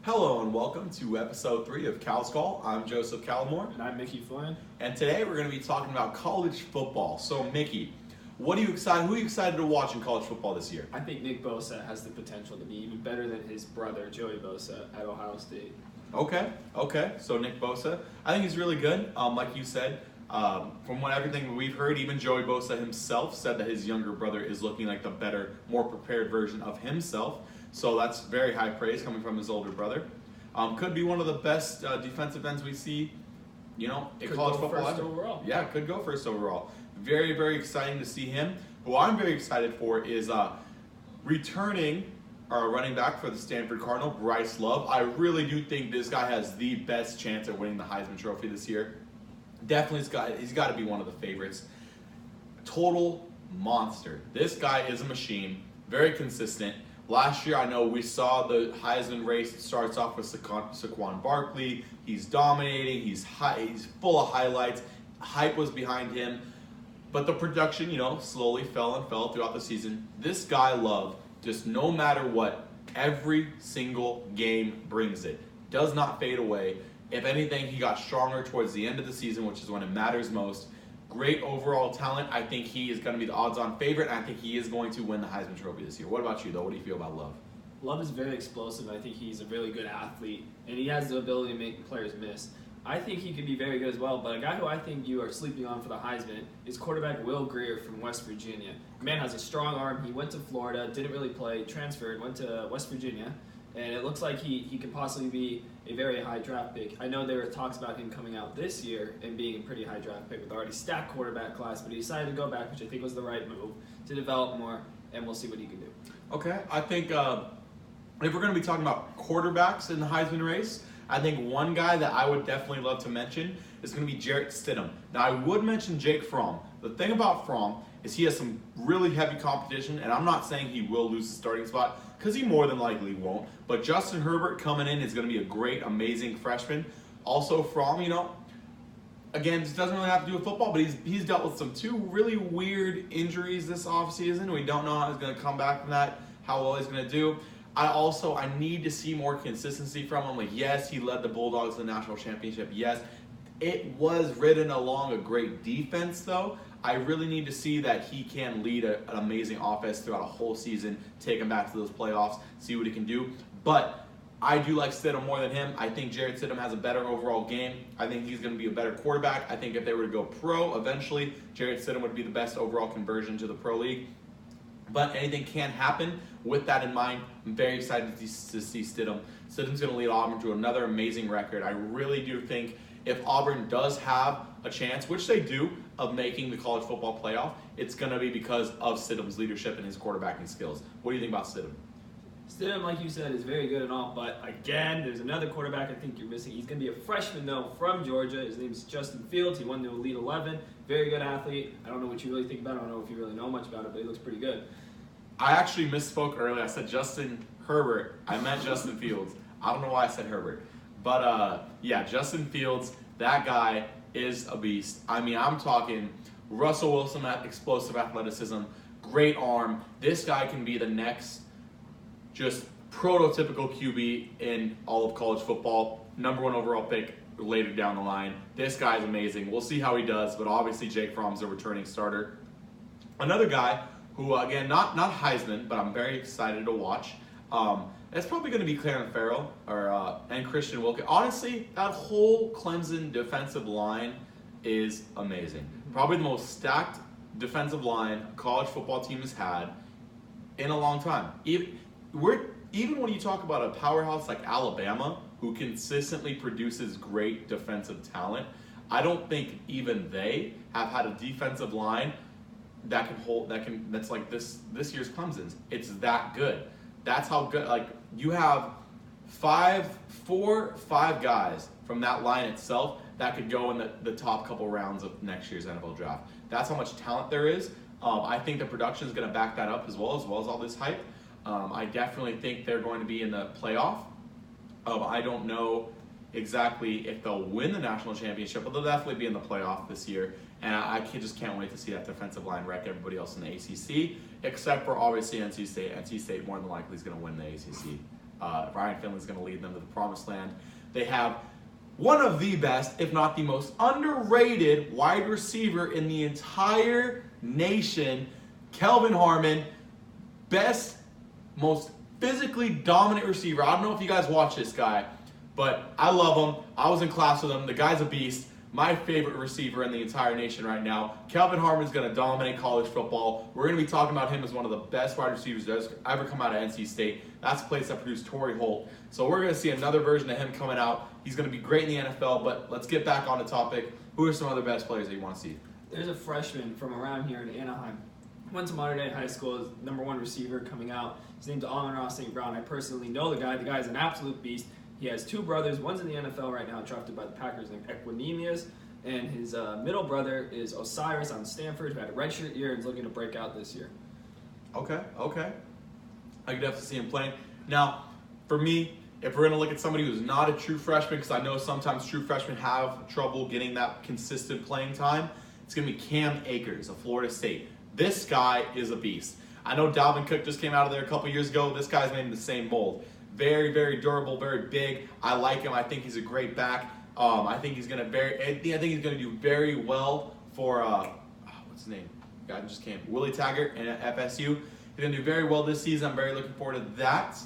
Hello and welcome to episode 3 of Cal's Call. I'm Joseph Callamore. And I'm Mickey Flynn. And today we're going to be talking about college football. So Mickey, who are you excited to watch in college football this year? I think Nick Bosa has the potential to be even better than his brother, Joey Bosa, at Ohio State. Okay. So Nick Bosa, I think he's really good. Like you said, from everything we've heard, even Joey Bosa himself said that his younger brother is looking like the better, more prepared version of himself. So that's very high praise coming from his older brother. Could be one of the best defensive ends we see, in college football. First overall. Yeah, could go first overall. Very, very exciting to see him. Who I'm very excited for is returning our running back for the Stanford Cardinal, Bryce Love. I really do think this guy has the best chance at winning the Heisman Trophy this year. Definitely, he's got to be one of the favorites. Total monster. This guy is a machine. Very consistent. Last year, I know we saw the Heisman race. It starts off with Saquon Barkley. He's dominating. He's full of highlights. Hype was behind him. But the production, slowly fell throughout the season. This guy, Love, just no matter what, every single game brings it. Does not fade away. If anything, he got stronger towards the end of the season, which is when it matters most. Great overall talent. I think he is going to be the odds-on favorite, and I think he is going to win the Heisman Trophy this year. What about you, though? What do you feel about Love? Love is very explosive. I think he's a really good athlete, and he has the ability to make players miss. I think he could be very good as well, but a guy who I think you are sleeping on for the Heisman is quarterback Will Grier from West Virginia. The man has a strong arm. He went to Florida, didn't really play, transferred, went to West Virginia, and it looks like he could possibly be a very high draft pick. I know there were talks about him coming out this year and being a pretty high draft pick with already stacked quarterback class, but he decided to go back, which I think was the right move, to develop more, and we'll see what he can do. Okay, I think if we're going to be talking about quarterbacks in the Heisman race, I think one guy that I would definitely love to mention is going to be Jarrett Stidham. Now, I would mention Jake Fromm. The thing about Fromm is he has some really heavy competition, and I'm not saying he will lose the starting spot, because he more than likely won't. But Justin Herbert coming in is going to be a great, amazing freshman. Also, Fromm, again, this doesn't really have to do with football, but he's dealt with two really weird injuries this offseason. We don't know how he's going to come back from that, how well he's going to do. I need to see more consistency from him. Yes, he led the Bulldogs to the national championship. Yes, it was ridden along a great defense, though. I really need to see that he can lead an amazing offense throughout a whole season, take him back to those playoffs, see what he can do. But I do like Stidham more than him. I think Jarrett Stidham has a better overall game. I think he's going to be a better quarterback. I think if they were to go pro eventually, Jarrett Stidham would be the best overall conversion to the pro league. But anything can happen. With that in mind, I'm very excited to see Stidham. Stidham's going to lead Auburn to another amazing record. I really do think if Auburn does have a chance, which they do, of making the college football playoff, it's going to be because of Stidham's leadership and his quarterbacking skills. What do you think about Stidham? Stidham, like you said, is very good and all, but again, there's another quarterback I think you're missing. He's going to be a freshman, though, from Georgia. His name is Justin Fields. He won the Elite 11. Very good athlete. I don't know what you really think about it. I don't know if you really know much about it, but he looks pretty good. I actually misspoke earlier. I said Justin Herbert. I meant Justin Fields. I don't know why I said Herbert. But, Justin Fields, that guy is a beast. I mean, I'm talking Russell Wilson at explosive athleticism, great arm. This guy can be the next just prototypical QB in all of college football. Number 1 overall pick later down the line. This guy's amazing. We'll see how he does, but obviously Jake Fromm's a returning starter. Another guy who, again, not Heisman, but I'm very excited to watch. It's probably going to be Clarence Farrell and Christian Wilkins. Honestly, that whole Clemson defensive line is amazing. Probably the most stacked defensive line a college football team has had in a long time. Even when you talk about a powerhouse like Alabama, who consistently produces great defensive talent, I don't think even they have had a defensive line that's like this year's Clemson's. It's that good. That's how good. You have five guys from that line itself that could go in the top couple rounds of next year's NFL draft. That's how much talent there is. I think the production is going to back that up as well as all this hype. I definitely think they're going to be in the playoff. I don't know exactly if they'll win the national championship, but they'll definitely be in the playoff this year. And I just can't wait to see that defensive line wreck everybody else in the ACC, except for obviously NC State. NC State more than likely is going to win the ACC. Ryan Finley's going to lead them to the promised land. They have one of the best, if not the most underrated wide receiver in the entire nation, Kelvin Harmon. Best, most physically dominant receiver. I don't know if you guys watch this guy, but I love him. I was in class with him. The guy's a beast. My favorite receiver in the entire nation right now. Kelvin Harmon's going to dominate college football. We're going to be talking about him as one of the best wide receivers that's ever come out of NC State. That's a place that produced Torrey Holt. So we're going to see another version of him coming out. He's going to be great in the NFL, but let's get back on the topic. Who are some other best players that you want to see? There's a freshman from around here in Anaheim. Went to Modern Day High School as #1 receiver coming out. His name's Amon-Ra St. Brown. I personally know the guy. The guy is an absolute beast. He has 2 brothers. One's in the NFL right now, drafted by the Packers, named Equinemius. And his middle brother is Osiris on Stanford, who had a redshirt year and is looking to break out this year. Okay. I could definitely see him playing. Now, for me, if we're going to look at somebody who's not a true freshman, because I know sometimes true freshmen have trouble getting that consistent playing time, it's going to be Cam Akers of Florida State. This guy is a beast. I know Dalvin Cook just came out of there a couple years ago. This guy's made in the same mold. Very, very durable, very big. I like him. I think he's a great back. I think he's gonna do very well for what's his name? Guy just came. Willie Taggart and FSU. He's gonna do very well this season. I'm very looking forward to that.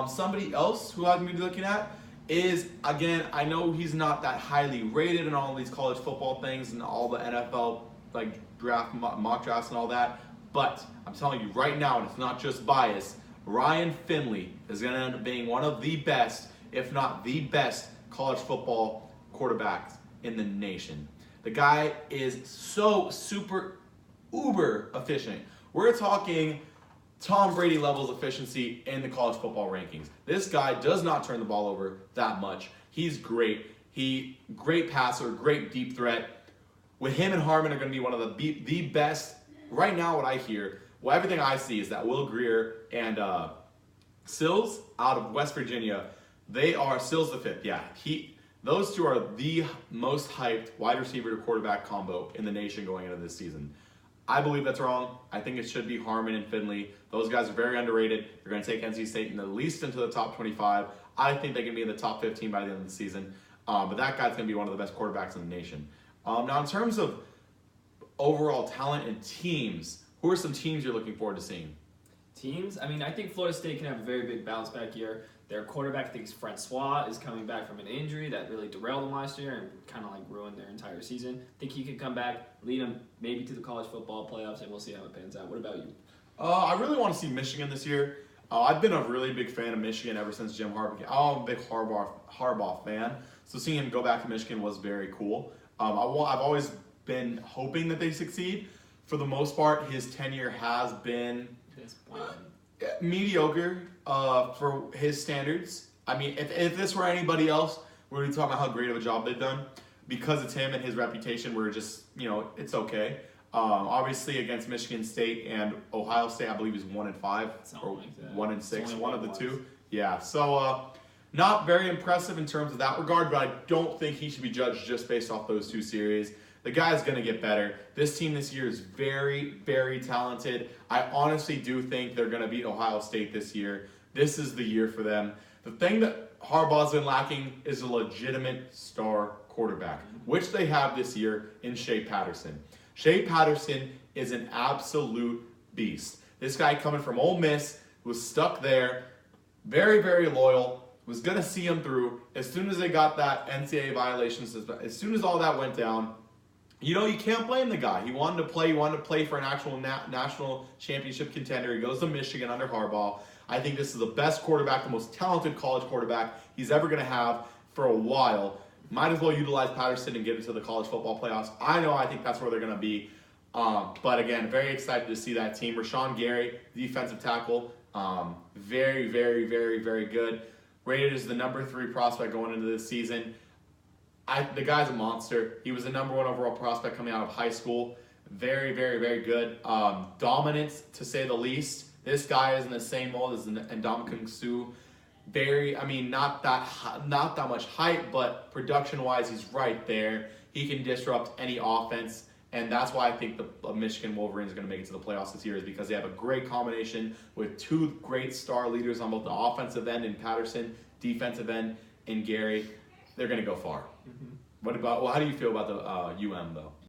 Somebody else who I'm gonna be looking at is, again, I know he's not that highly rated in all these college football things and all the NFL like draft mock drafts and all that, but I'm telling you right now, and it's not just bias, Ryan Finley is going to end up being one of the best, if not the best, college football quarterbacks in the nation. The guy is so super uber efficient. We're talking Tom Brady levels efficiency in the college football rankings. This guy does not turn the ball over that much. He's great. Great passer, great deep threat. With him and Harmon are going to be one of the best. Right now, what I hear, everything I see is that Will Grier and Sills out of West Virginia, they are Sills the fifth. Yeah, those two are the most hyped wide receiver to quarterback combo in the nation going into this season. I believe that's wrong. I think it should be Harmon and Finley. Those guys are very underrated. They're going to take NC State at least into the top 25. I think they can be in the top 15 by the end of the season. But that guy's going to be one of the best quarterbacks in the nation. Now, in terms of overall talent and teams, who are some teams you're looking forward to seeing? Teams? I mean, I think Florida State can have a very big bounce back year. Their quarterback, thinks Francois, is coming back from an injury that really derailed them last year and kind of like ruined their entire season. I think he could come back, lead them maybe to the college football playoffs, and we'll see how it pans out. What about you? I really want to see Michigan this year. I've been a really big fan of Michigan ever since Jim Harbaugh. I'm a big Harbaugh fan, so seeing him go back to Michigan was very cool. I've always been hoping that they succeed. For the most part, his tenure has been mediocre for his standards. I mean, if this were anybody else, we'd be talking about how great of a job they've done. Because it's him and his reputation, we're just, it's okay. Obviously, against Michigan State and Ohio State, I believe he's 1-5 or like 1-6, one of the two. Yeah, so not very impressive in terms of that regard, but I don't think he should be judged just based off those two series. The guy's going to get better. This team this year is very, very talented. I honestly do think they're going to beat Ohio State this year. This is the year for them. The thing that Harbaugh's been lacking is a legitimate star quarterback, which they have this year in Shea Patterson. Shea Patterson is an absolute beast. This guy coming from Ole Miss was stuck there, very, very loyal, was going to see him through. As soon as they got that NCAA violations, as soon as all that went down, you can't blame the guy. He wanted to play for an actual national championship contender. He goes to Michigan under Harbaugh. I think this is the best quarterback, the most talented college quarterback he's ever going to have for a while. Might as well utilize Patterson and get into the college football playoffs. I think that's where they're going to be. But again, very excited to see that team. Rashawn Gary, defensive tackle, very, very, very, very good. Rated as the number 3 prospect going into this season. The guy's a monster. He was the number 1 overall prospect coming out of high school. Very, very, very good. Dominance, to say the least. This guy is in the same mold as Ndamukong Suh. Not that much height, but production-wise, he's right there. He can disrupt any offense And that's why I think the Michigan Wolverines are going to make it to the playoffs this year, is because they have a great combination with two great star leaders on both the offensive end in Patterson, defensive end in Gary. They're going to go far. What about? Well, how do you feel about the UM though?